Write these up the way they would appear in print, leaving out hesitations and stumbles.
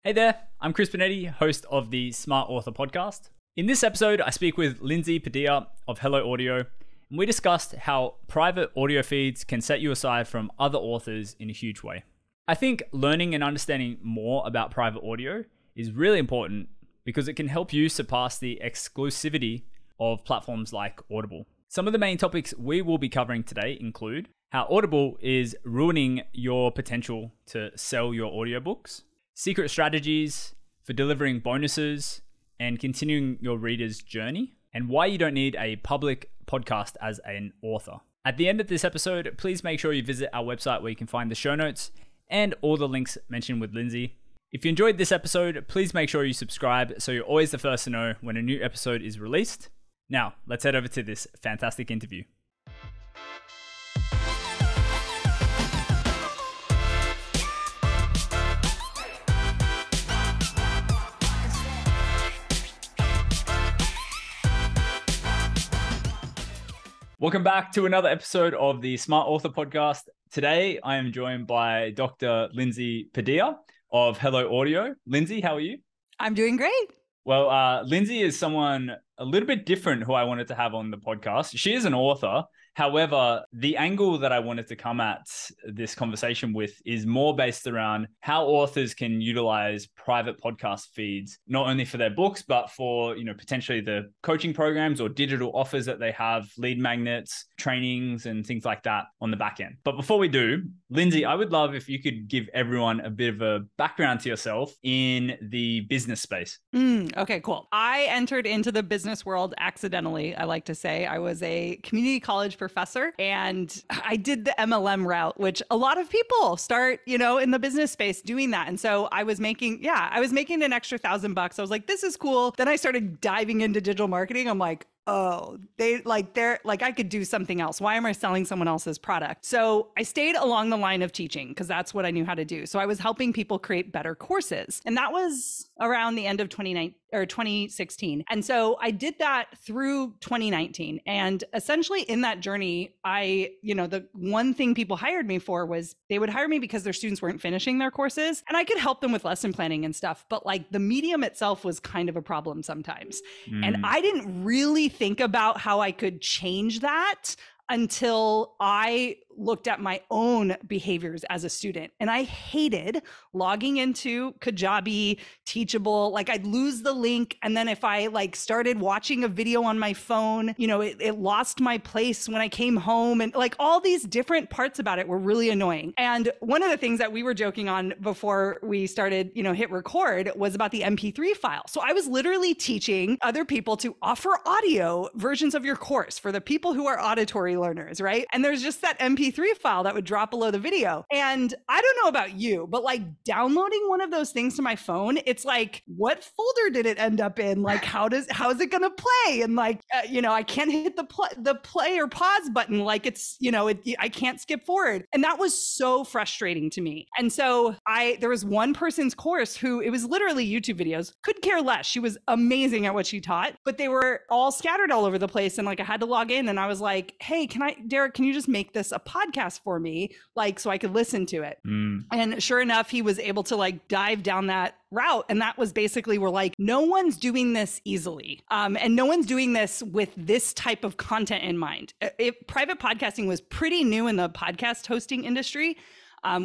Hey there, I'm Chris Benetti, host of the Smart Author podcast. In this episode, I speak with Lindsay Padilla of Hello, Audio, and we discussed how private audio feeds can set you aside from other authors in a huge way. I think learning and understanding more about private audio is really important because it can help you surpass the exclusivity of platforms like Audible. Some of the main topics we will be covering today include how Audible is ruining your potential to sell your audiobooks, secret strategies for delivering bonuses and continuing your reader's journey, and why you don't need a public podcast as an author. At the end of this episode, please make sure you visit our website where you can find the show notes and all the links mentioned with Lindsay. If you enjoyed this episode, please make sure you subscribe so you're always the first to know when a new episode is released. Now, let's head over to this fantastic interview. Welcome back to another episode of the Smart Author podcast. Today, I am joined by Dr. Lindsay Padilla of Hello, Audio. Lindsay, how are you? I'm doing great. Well, Lindsay is someone a little bit different who I wanted to have on the podcast. She is an author. However, the angle that I wanted to come at this conversation with is more based around how authors can utilize private podcast feeds, not only for their books, but for, potentially the coaching programs or digital offers that they have, lead magnets, trainings, and things like that on the back end. But before we do, Lindsay, I would love if you could give everyone a bit of a background to yourself in the business space. Okay, cool. I entered into the business world accidentally, I like to say. I was a community college professor and I did the MLM route, which a lot of people start, in the business space doing that. And so I was making an extra $1,000. I was like, this is cool. Then I started diving into digital marketing. I'm like, oh, I could do something else. Why am I selling someone else's product? So I stayed along the line of teaching because that's what I knew how to do. So I was helping people create better courses. And that was around the end of 2016. And so I did that through 2019. And essentially in that journey, the one thing people hired me for was they would hire me because their students weren't finishing their courses and I could help them with lesson planning and stuff. But the medium itself was kind of a problem sometimes. And I didn't really think about how I could change that until I looked at my own behaviors as a student. And I hated logging into Kajabi, Teachable. I'd lose the link. And then if I started watching a video on my phone, it lost my place when I came home. And all these different parts about it were really annoying. And one of the things that we were joking on before we started, hit record was about the MP3 file. So I was literally teaching other people to offer audio versions of your course for the people who are auditory learners, right? And there's just that MP3 file that would drop below the video. And I don't know about you, but downloading one of those things to my phone, it's what folder did it end up in? How is it going to play? And I can't hit the play or pause button. I can't skip forward. And that was so frustrating to me. And so there was one person's course who it was literally YouTube videos, could care less. She was amazing at what she taught, but they were all scattered all over the place. And I had to log in and I was like, hey, Derek, can you just make this a podcast for me, so I could listen to it? And sure enough, he was able to dive down that route. And that was basically, we're no one's doing this easily. And no one's doing this with this type of content in mind. Private podcasting was pretty new in the podcast hosting industry.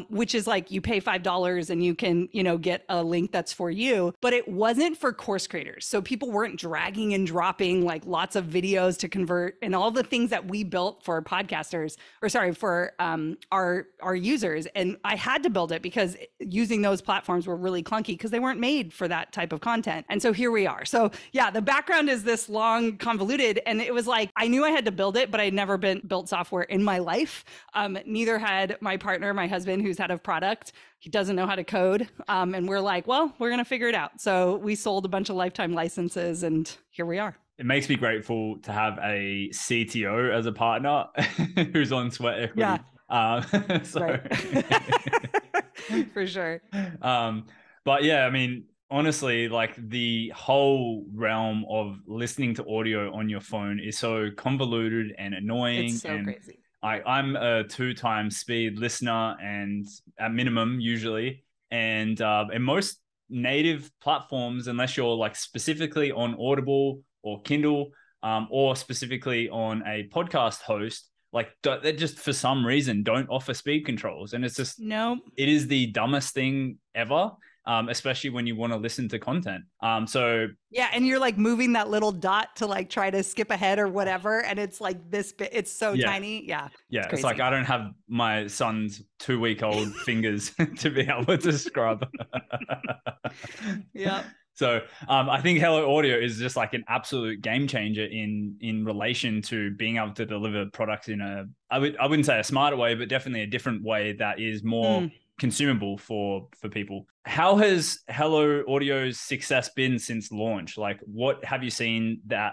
Which is you pay $5 and you can, get a link that's for you, but it wasn't for course creators. So people weren't dragging and dropping lots of videos to convert and all the things that we built for podcasters for our users. And I had to build it because using those platforms were really clunky because they weren't made for that type of content. And so here we are. So yeah, the background is this long, convoluted, and it was I knew I had to build it, but I'd never built software in my life. Neither had my partner, my husband, who's head of product. He doesn't know how to code. And we're well, we're going to figure it out. So we sold a bunch of lifetime licenses and here we are. It makes me grateful to have a CTO as a partner who's on sweat equity. Yeah. For sure. But yeah, honestly, the whole realm of listening to audio on your phone is so convoluted and annoying. It's so crazy. I'm a 2x speed listener, and at minimum usually, and most native platforms, unless you're like specifically on Audible or Kindle, or specifically on a podcast host, like they just for some reason don't offer speed controls. And it's just, no. it is the dumbest thing ever. Especially when you want to listen to content. So yeah, and you're like moving that little dot to like try to skip ahead or whatever, and it's like this bit. It's so tiny. Yeah, it's like I don't have my son's 2-week-old fingers to be able to scrub. Yeah. So I think Hello Audio is just like an absolute game changer in relation to being able to deliver products in I wouldn't say a smarter way, but definitely a different way that is more consumable for people. How has Hello Audio's success been since launch? Like, what have you seen that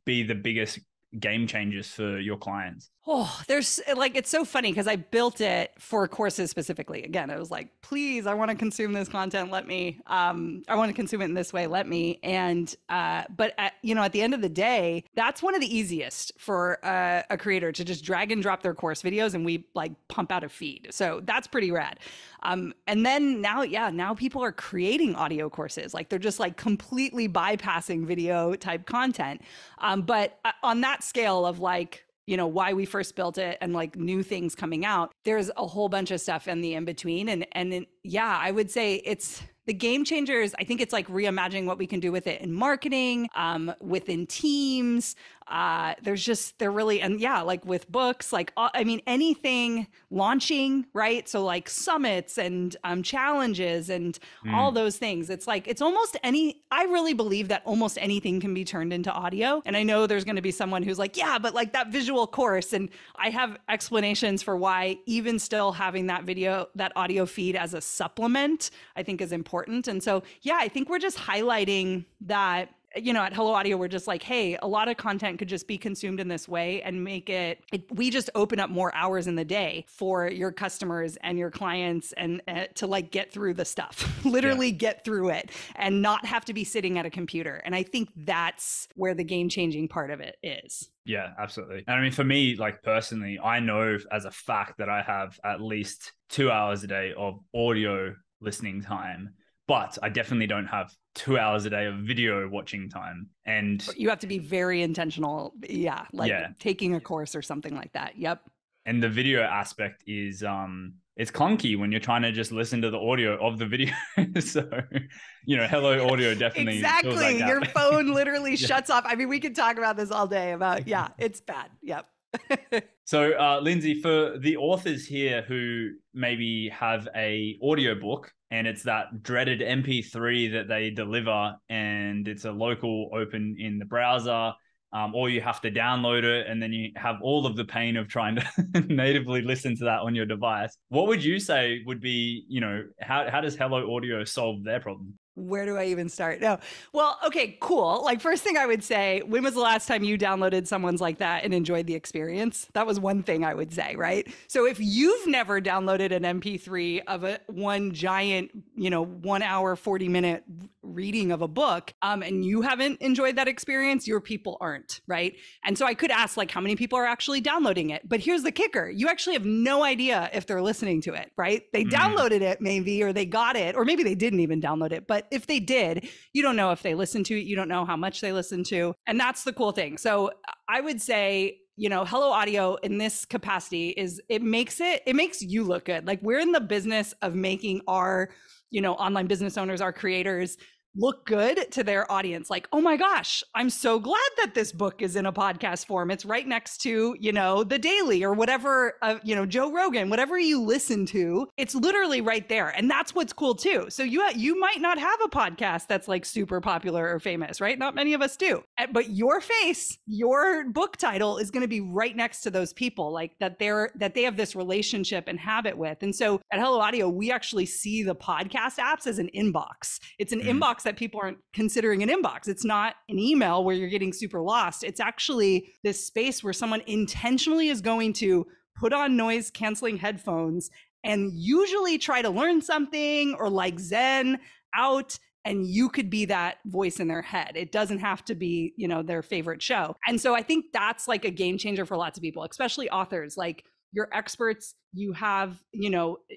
be the biggest game changers for your clients? Oh, there's like, it's so funny because I built it for courses specifically. Again, I was like, please, I want to consume this content. Let me, I want to consume it in this way. Let me. And, but at the end of the day, that's one of the easiest for a creator to just drag and drop their course videos and we like pump out a feed. So that's pretty rad. And then now people are creating audio courses. Like they're just like completely bypassing video type content. But on that scale of like, why we first built it and like new things coming out, there's a whole bunch of stuff in the in-between. And I would say it's the game changers. I think it's like reimagining what we can do with it in marketing, within teams. They're really, and like with books, like, anything launching, right? So like summits and challenges and all those things. It's like, it's almost I really believe that almost anything can be turned into audio. And I know there's going to be someone who's like, yeah, but like that visual course. And I have explanations for why even still having that audio feed as a supplement, I think is important. And so, I think we're just highlighting that, at Hello Audio, we're just like, hey, a lot of content could just be consumed in this way and we just open up more hours in the day for your customers and your clients and to like get through the stuff, literally get through it and not have to be sitting at a computer. And I think that's where the game changing part of it is. Yeah, absolutely. And I mean, for me, like personally, I know as a fact that I have at least 2 hours a day of audio listening time, but I definitely don't have 2 hours a day of video watching time. And you have to be very intentional. Taking a course or something like that. Yep. And the video aspect is, it's clunky when you're trying to just listen to the audio of the video. So, Hello Audio definitely. Exactly. Your phone literally shuts off. I mean, we could talk about this all day about, it's bad. Yep. So, Lindsay, for the authors here who maybe have a audiobook and it's that dreaded MP3 that they deliver and it's a local open in the browser, or you have to download it and then you have all of the pain of trying to natively listen to that on your device. What would you say would be, how does Hello Audio solve their problem? Where do I even start? No. Well, okay, cool. Like first thing I would say, when was the last time you downloaded someone's like that and enjoyed the experience? That was one thing I would say, right? So if you've never downloaded an MP3 of one giant, 1 hour, 40-minute reading of a book, and you haven't enjoyed that experience, your people aren't, right? And so I could ask like how many people are actually downloading it. But here's the kicker. You actually have no idea if they're listening to it, right? They downloaded it maybe, or they got it, or maybe they didn't even download it. But if they did, you don't know if they listened to it. You don't know how much they listened to. And that's the cool thing. So I would say, Hello Audio in this capacity it makes you look good. Like we're in the business of making our, online business owners, our creators look good to their audience. Like, oh my gosh, I'm so glad that this book is in a podcast form. It's right next to, The Daily or whatever, Joe Rogan, whatever you listen to, it's literally right there. And that's what's cool too. So you might not have a podcast that's like super popular or famous, right? Not many of us do. But your face, your book title is going to be right next to those people, like that they have this relationship and habit with. And so at Hello Audio, we actually see the podcast apps as an inbox. It's an inbox that people aren't considering an inbox. It's not an email where you're getting super lost. It's actually this space where someone intentionally is going to put on noise canceling headphones and usually try to learn something or like zen out. And you could be that voice in their head. It doesn't have to be, their favorite show. And so I think that's like a game changer for lots of people, especially authors. Like you're experts, you have,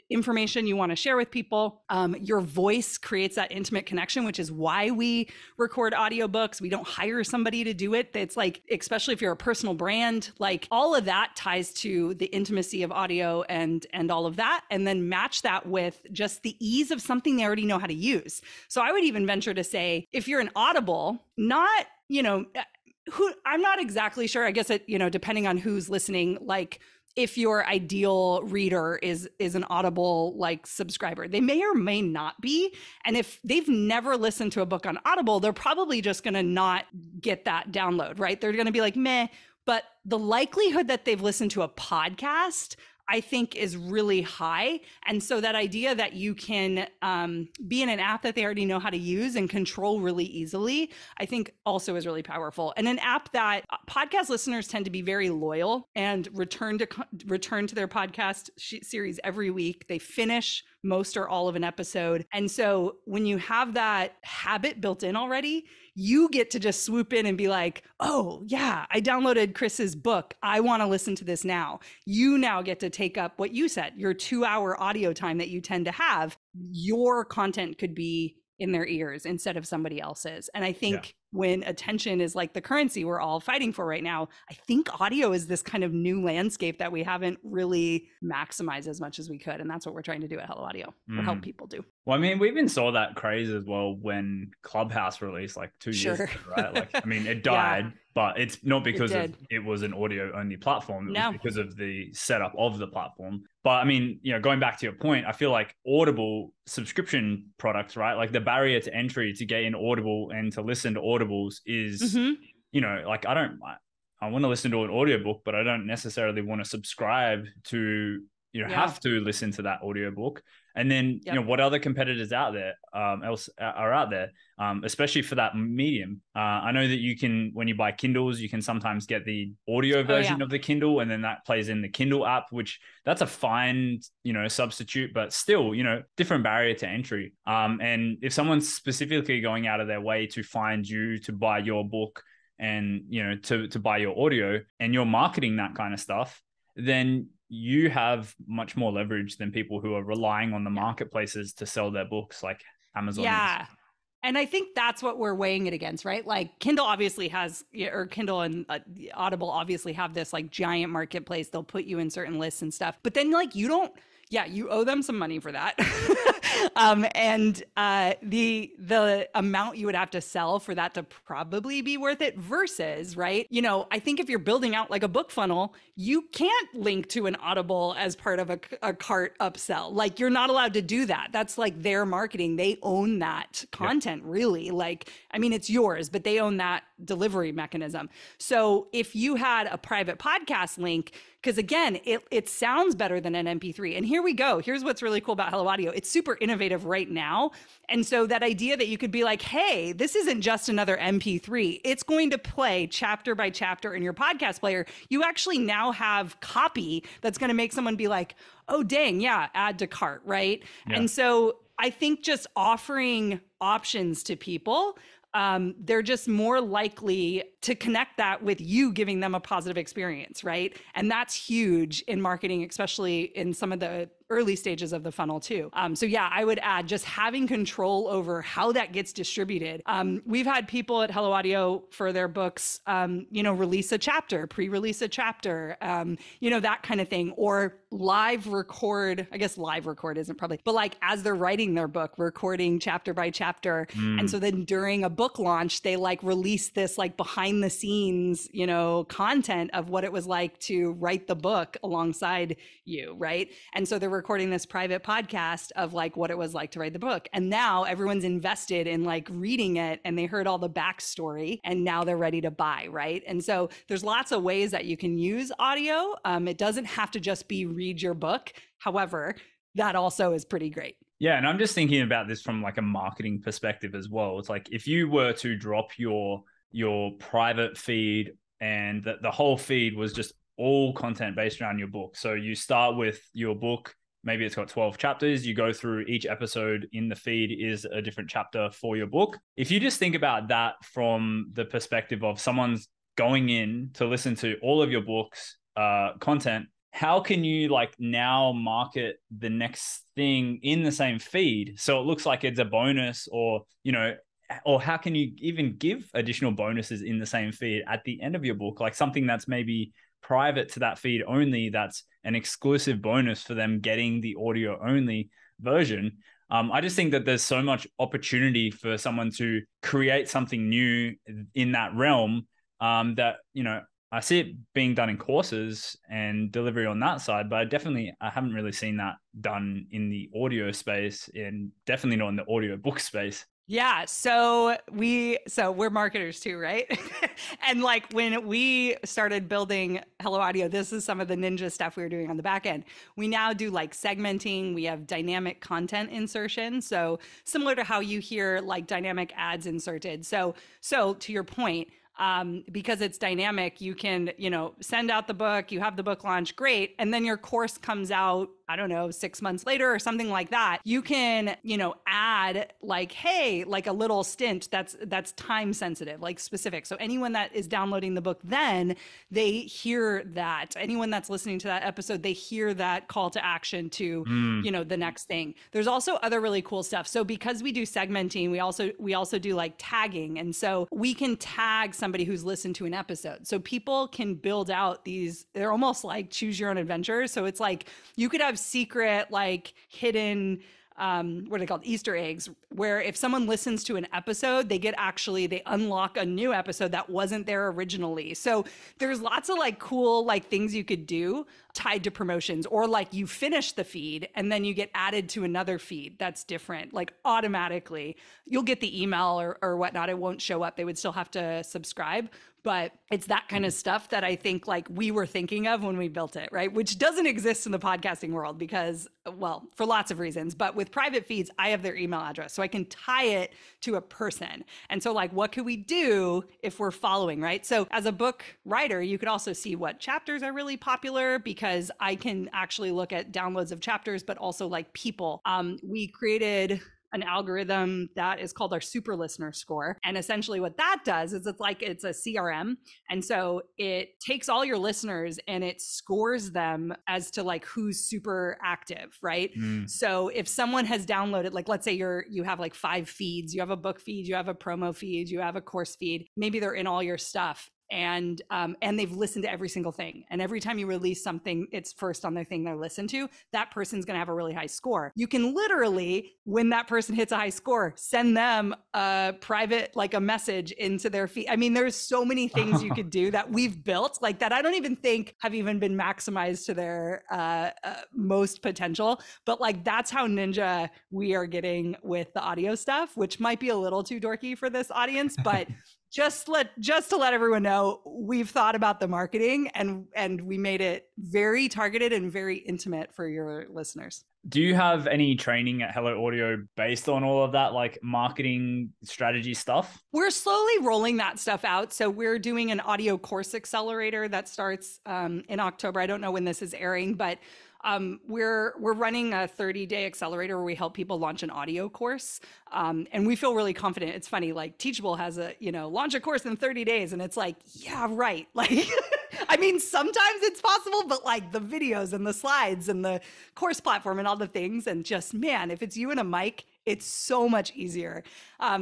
information you want to share with people. Your voice creates that intimate connection, which is why we record audiobooks. We don't hire somebody to do it. It's like, especially if you're a personal brand, like all of that ties to the intimacy of audio and all of that. And then match that with just the ease of something they already know how to use. So I would even venture to say, if you're an Audible, not, I'm not exactly sure. I guess it, depending on who's listening, like if your ideal reader is an Audible like subscriber, they may or may not be. And if they've never listened to a book on Audible, they're probably just going to not get that download, right? They're going to be like, meh. But the likelihood that they've listened to a podcast, I think, is really high. And so that idea that you can be in an app that they already know how to use and control really easily, I think also is really powerful. And an app that podcast listeners tend to be very loyal and return to their podcast series every week. They finish most or all of an episode. And so when you have that habit built in already, you get to just swoop in and be like, oh yeah, I downloaded Chris's book. I want to listen to this now. You now get to take up what you said, your 2-hour audio time that you tend to have. Your content could be in their ears instead of somebody else's. And I think when attention is like the currency we're all fighting for right now, I think audio is this kind of new landscape that we haven't really maximized as much as we could. And that's what we're trying to do at Hello Audio, or help people do. Well, I mean, we even saw that craze as well when Clubhouse released like 2 years ago, right? Like, I mean, it died, but it's not because it was an audio only platform. It was because of the setup of the platform. But I mean, going back to your point, I feel like Audible subscription products, right? Like the barrier to entry to get in Audible and to listen to Audibles is, like I want to listen to an audiobook, but I don't necessarily want to subscribe to, have to listen to that audiobook. And then, what other competitors out there are out there, especially for that medium. I know that you can, when you buy Kindles, you can sometimes get the audio version of the Kindle, and then that plays in the Kindle app, which that's a fine, substitute, but still, different barrier to entry. And if someone's specifically going out of their way to find you to buy your book and, to buy your audio, and you're marketing that kind of stuff, then you have much more leverage than people who are relying on the marketplaces to sell their books like Amazon. Yeah. And I think that's what we're weighing it against, right? Like Kindle obviously has, or Kindle and Audible obviously have this like giant marketplace. They'll put you in certain lists and stuff, but then like you owe them some money for that. And the amount you would have to sell for that to probably be worth it versus, right? I think if you're building out like a book funnel, you can't link to an Audible as part of a cart upsell. Like you're not allowed to do that. That's like their marketing. They own that content really. Like, I mean, it's yours, but they own that delivery mechanism. So if you had a private podcast link, because again, it sounds better than an MP3. And here we go. Here's what's really cool about Hello Audio. It's super innovative right now. And so that idea that you could be like, hey, this isn't just another MP3. It's going to play chapter by chapter in your podcast player. You actually now have copy that's going to make someone be like, oh, dang, yeah, add to cart, right? Yeah. And so I think just offering options to people, they're just more likely to connect that with you giving them a positive experience, right? And that's huge in marketing, especially in some of the early stages of the funnel too. So yeah, I would add just having control over how that gets distributed. We've had people at Hello Audio for their books, release a chapter, pre-release a chapter, that kind of thing, or live record. I guess live record isn't probably, but like as they're writing their book, recording chapter by chapter. And so then during a book launch, they like release this like behind the scenes, content of what it was like to write the book alongside you, right? And so they're recording this private podcast of like what it was like to write the book. And now everyone's invested in like reading it, and they heard all the backstory, and now they're ready to buy, right? And so there's lots of ways that you can use audio. It doesn't have to just be read your book. However, that also is pretty great. Yeah. And I'm just thinking about this from like a marketing perspective as well. It's like if you were to drop your private feed and the whole feed was just all content based around your book. So you start with your book, maybe it's got 12 chapters. You go through each episode in the feed is a different chapter for your book. If you just think about that from the perspective of someone's going in to listen to all of your books, content, how can you like now market the next thing in the same feed so it looks like it's a bonus, or or how can you even give additional bonuses in the same feed at the end of your book, like something that's maybe private to that feed only, that's an exclusive bonus for them getting the audio only version. I just think that there's so much opportunity for someone to create something new in that realm, that I see it being done in courses and delivery on that side, but I haven't really seen that done in the audio space, and definitely not in the audio book space. Yeah, so we're marketers too, right? And like when we started building Hello Audio, this is some of the ninja stuff we were doing on the back end. We now do like segmenting, we have dynamic content insertion. So similar to how you hear like dynamic ads inserted. So to your point, because it's dynamic, you can, send out the book, you have the book launch, great. And then your course comes out, I don't know, 6 months later or something like that. You can, add like, hey, like a little stint that's time sensitive, like specific. So anyone that is downloading the book, then they hear that. Anyone that's listening to that episode, they hear that call to action to, the next thing. There's also other really cool stuff. So because we do segmenting, we also do like tagging. And so we can tag somebody who's listened to an episode. So people can build out they're almost like choose your own adventures. So it's like you could have secret, like hidden, what are they called? Easter eggs, where if someone listens to an episode, they unlock a new episode that wasn't there originally. So there's lots of like cool, like things you could do tied to promotions, or like you finish the feed and then you get added to another feed that's different, like automatically. You'll get the email or whatnot. It won't show up. They would still have to subscribe. But it's that kind of stuff that I think like we were thinking of when we built it, right? Which doesn't exist in the podcasting world because, well, for lots of reasons. But with private feeds, I have their email address. So I can tie it to a person. And so like, what could we do if we're following, right? So as a book writer, you could also see what chapters are really popular, because I can actually look at downloads of chapters, but also like people. We created an algorithm that is called our super listener score. And essentially what that does is it's a CRM. And so it takes all your listeners and it scores them as to like who's super active, right? So if someone has downloaded, like let's say you have like 5 feeds, you have a book feed, you have a promo feed, you have a course feed, maybe they're in all your stuff. And they've listened to every single thing. And every time you release something, it's first on their thing they're listened to. That person's going to have a really high score. You can literally, when that person hits a high score, send them a private, like a message into their feed. I mean, there's so many things you could do that we've built like that. I don't even think have even been maximized to their most potential. But like, that's how ninja we are getting with the audio stuff, which might be a little too dorky for this audience, but just to let everyone know, we've thought about the marketing and we made it very targeted and very intimate for your listeners. Do you have any training at Hello Audio based on all of that, like marketing strategy stuff? We're slowly rolling that stuff out. So we're doing an audio course accelerator that starts in October. I don't know when this is airing, but we're running a 30-day accelerator where we help people launch an audio course. And we feel really confident. It's funny, like Teachable has launch a course in 30 days. And it's like, yeah, right. Like, I mean, sometimes it's possible, but like the videos and the slides and the course platform and all the things. And just, man, if it's you and a mic, it's so much easier.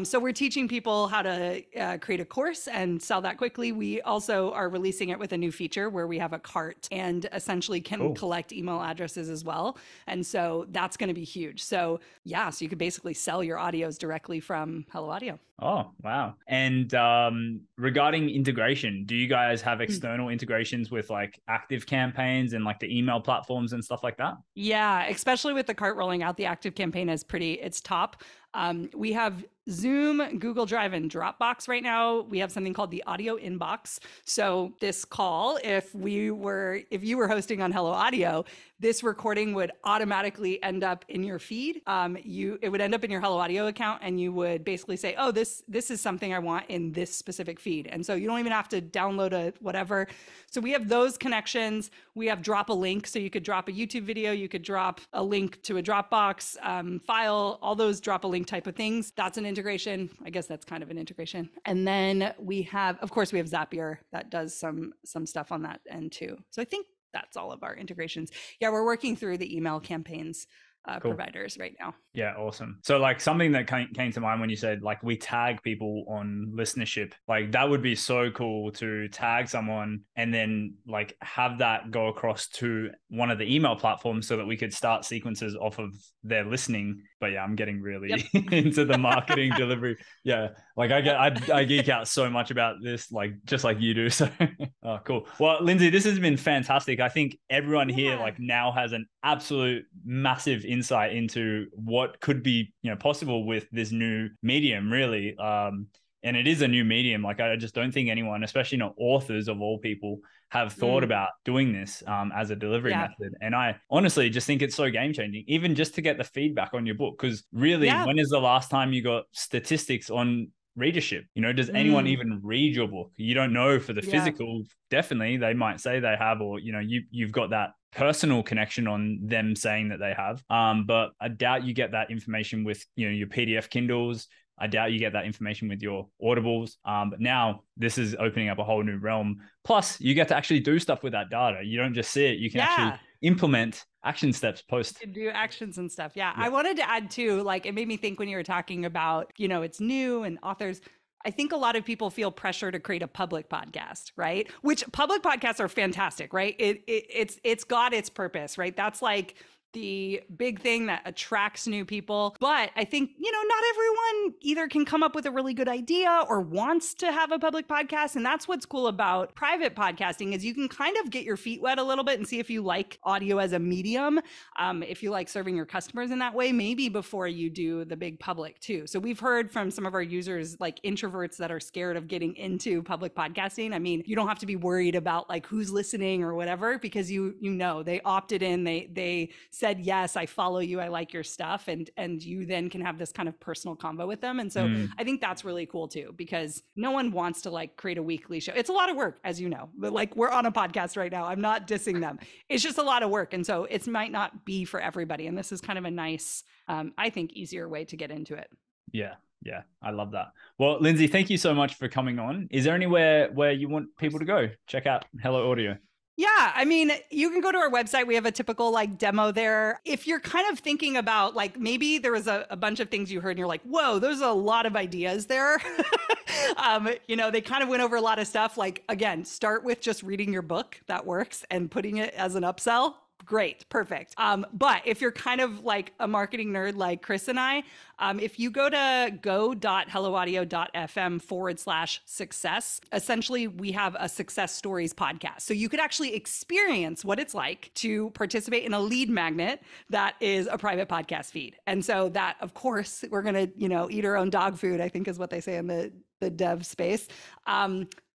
So we're teaching people how to create a course and sell that quickly. We also are releasing it with a new feature where we have a cart and essentially can collect email addresses as well. And so that's going to be huge. So yeah, so you could basically sell your audios directly from Hello Audio. Oh, wow. And regarding integration, do you guys have external integrations with like active campaigns and like the email platforms and stuff like that? Yeah, especially with the cart rolling out, the active campaign is it's top. We have Zoom, Google Drive, and Dropbox right now. We have something called the audio inbox. So this call, if you were hosting on Hello Audio, this recording would automatically end up in your feed. It would end up in your Hello Audio account, and you would basically say, oh, this is something I want in this specific feed. And so you don't even have to download a whatever. So we have those connections. We have drop a link. So you could drop a YouTube video, you could drop a link to a Dropbox file, all those drop a link type of things. That's an integration. I guess that's kind of an integration. And then we have, of course, we have Zapier that does some stuff on that end too. So I think That's all of our integrations. Yeah, we're working through the email campaigns Cool. providers right now. Yeah, awesome. So like something that came to mind when you said like we tag people on listenership, like that would be so cool to tag someone and then like have that go across to one of the email platforms so that we could start sequences off of their listening. But yeah, I'm getting really into the marketing delivery. Yeah, like I geek out so much about this, like just like you do. So oh, cool. Well, Lindsay, this has been fantastic. I think everyone here like now has an absolute massive insight into what could be, you know, possible with this new medium, really. And it is a new medium. Like I just don't think anyone, especially not authors of all people, have thought about doing this as a delivery method. And I honestly just think it's so game changing, even just to get the feedback on your book. Because really, when is the last time you got statistics on readership? You know, does anyone even read your book? You don't know. For the physical, definitely they might say they have, or you know, you've got that personal connection on them saying that they have. But I doubt you get that information with, you know, your PDF Kindles. I doubt you get that information with your Audibles. But now this is opening up a whole new realm. Plus, you get to actually do stuff with that data. You don't just see it. You can actually implement action steps post. You can do actions and stuff. Yeah. I wanted to add too, like it made me think when you were talking about, you know, it's new and authors. I think a lot of people feel pressure to create a public podcast, right? Which public podcasts are fantastic, right? It's got its purpose, right? That's like the big thing that attracts new people. But I think, you know, not everyone either can come up with a really good idea or wants to have a public podcast. And that's what's cool about private podcasting is you can kind of get your feet wet a little bit and see if you like audio as a medium, if you like serving your customers in that way, maybe before you do the big public too. So we've heard from some of our users, like introverts that are scared of getting into public podcasting. I mean, you don't have to be worried about like who's listening or whatever, because you know, they opted in, they said, yes, I follow you, I like your stuff. And you then can have this kind of personal convo with them. And so I think that's really cool too, because no one wants to like create a weekly show. It's a lot of work, as you know, but like we're on a podcast right now. I'm not dissing them. It's just a lot of work. And so it might not be for everybody. And this is kind of a nice, I think, easier way to get into it. Yeah. Yeah, I love that. Well, Lindsay, thank you so much for coming on. Is there anywhere where you want people to go? Check out Hello Audio. Yeah, I mean, you can go to our website. We have a typical like demo there. If you're kind of thinking about like maybe there was a bunch of things you heard and you're like, whoa, there's a lot of ideas there. You know, they kind of went over a lot of stuff. Like, again, start with just reading your book. That works. And putting it as an upsell. Great. Perfect. But if you're kind of like a marketing nerd like Chris and I, if you go to go.helloaudio.fm/success, essentially we have a success stories podcast. So you could actually experience what it's like to participate in a lead magnet that is a private podcast feed. And so that, of course, we're going to, you know, eat our own dog food, I think is what they say in the dev space.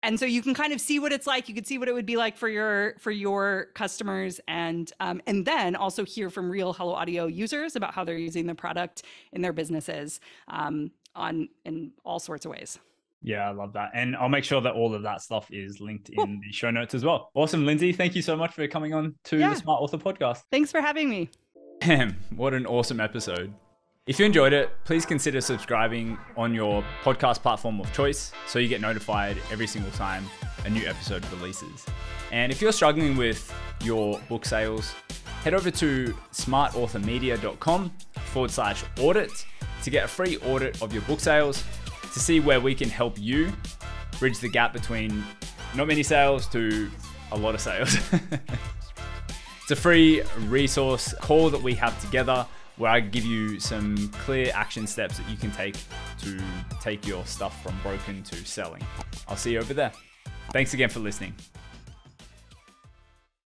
And so you can kind of see what it's like. You could see what it would be like for your customers, and then also hear from real Hello Audio users about how they're using the product in their businesses in all sorts of ways. Yeah, I love that. And I'll make sure that all of that stuff is linked in the show notes as well. Awesome, Lindsay. Thank you so much for coming on to the Smart Author Podcast. Thanks for having me. What an awesome episode. If you enjoyed it, please consider subscribing on your podcast platform of choice so you get notified every single time a new episode releases. And if you're struggling with your book sales, head over to smartauthormedia.com/audit to get a free audit of your book sales to see where we can help you bridge the gap between not many sales to a lot of sales. It's a free resource call that we have together where I give you some clear action steps that you can take to take your stuff from broken to selling. I'll see you over there. Thanks again for listening.